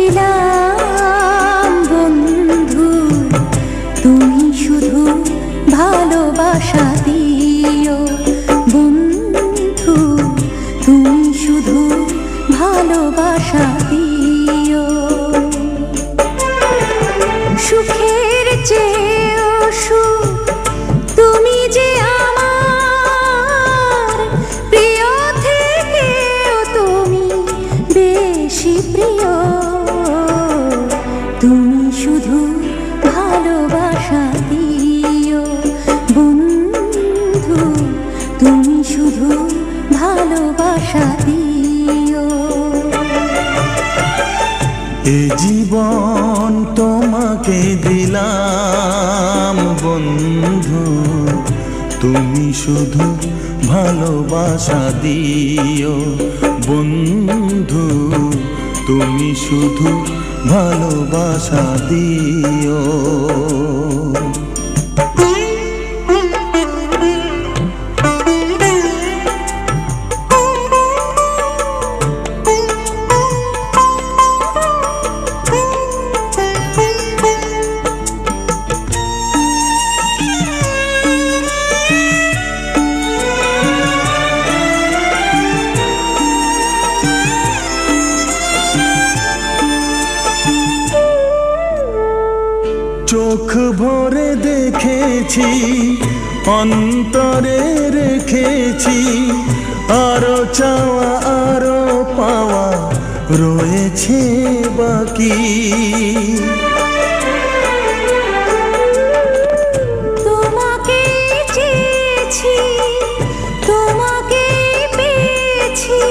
দিলাম বন্ধু, তুমি শুধু ভালোবাসা দিও বন্ধু, তুমি শুধু ভালোবাসা দিও। সুখের চেয়েও সুখ তুমি যে আমার, প্রিয় থেকেও তুমি বেশি প্রিয়। তুমি শুধু ভালোবাসা দিও বন্ধু, তুমি শুধু ভালোবাসা দিও। এ জীবন তোমাকে দিলাম বন্ধু, তুমি শুধু ভালোবাসা দিও বন্ধু, তুমি শুধু ভালোবাসা দিও। চোখ ভরে দেখেছি, অন্তরে রেখেছি, আরো চাওয়া আরো পাওয়া রয়েছে বাকি। তোমাকে চেয়েছি, তোমাকে পেয়েছি,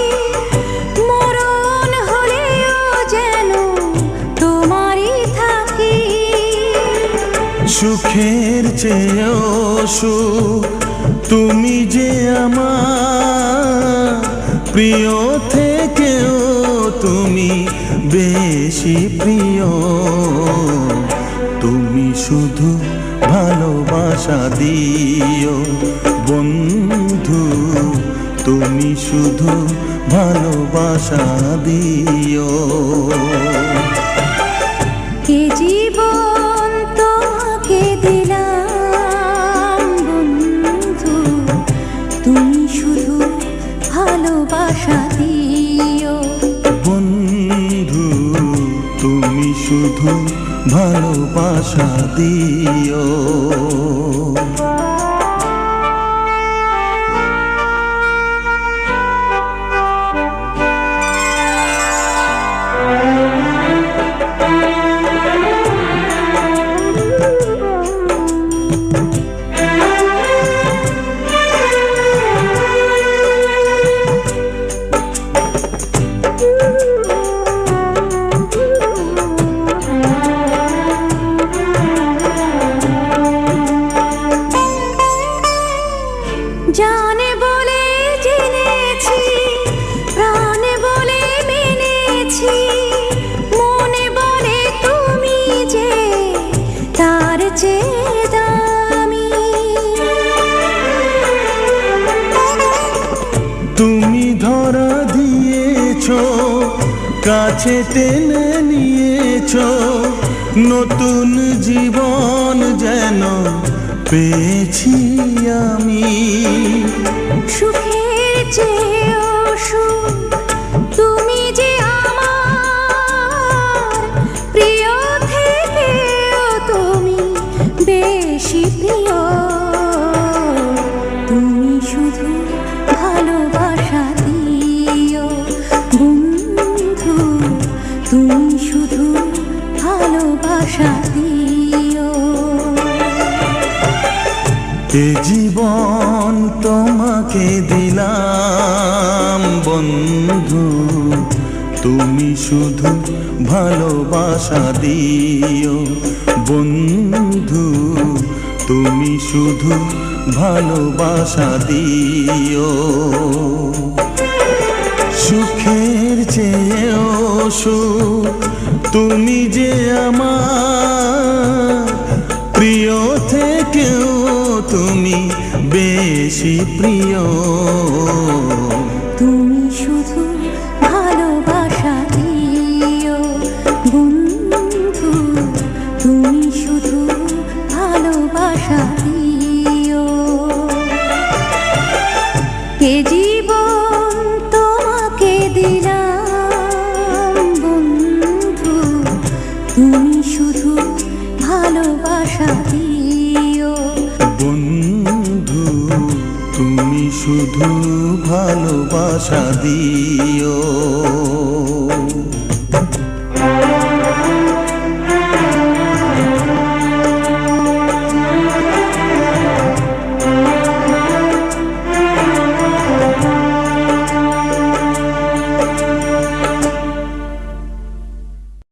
মরণ হলেও যেন তোমারই থাকি। সুখের চেয়েও সুখ তুমি যে আমার, প্রিয় থেকেও তুমি বেশি প্রিয়। তুমি শুধু ভালোবাসা দিও বন্ধু, তুমি শুধু ভালোবাসা দিও। এ জীবন তোমাকে দিলাম বন্ধু, তুমি শুধু ভালোবাসা দিও বন্ধু, তুমি শুধু ভালোবাসা দিও। জানে বলে জেনেছি, প্রাণে বলে মেনেছি, মনে বলে তুমি যে তার চেয়ে দামি। তুমি ধরা দিয়েছ, কাছে টেনে নিয়েছ, নতুন জীবন যেন পেয়েছি আমি। সুখের চেয়েও সুখ তুমি যে আমার, প্রিয় থেকেও তুমি বেশি প্রিয়। তুমি শুধু ভালোবাসা দিও বন্ধু, তুমি শুধু ভালোবাসা দিও। এ জীবন তোমাকে দিলাম বন্ধু, তুমি শুধু ভালোবাসা দিও বন্ধু, তুমি শুধু ভালোবাসা দিও। সুখের চেয়েও সুখ তুমি যে আমার, প্রিয় থেকেও তুমি বেশি প্রিয়। তুমি শুধু ভালোবাসা দিও ভালোবাসা দিও। বন্ধু তুমি শুধু ভালোবাসা দিও।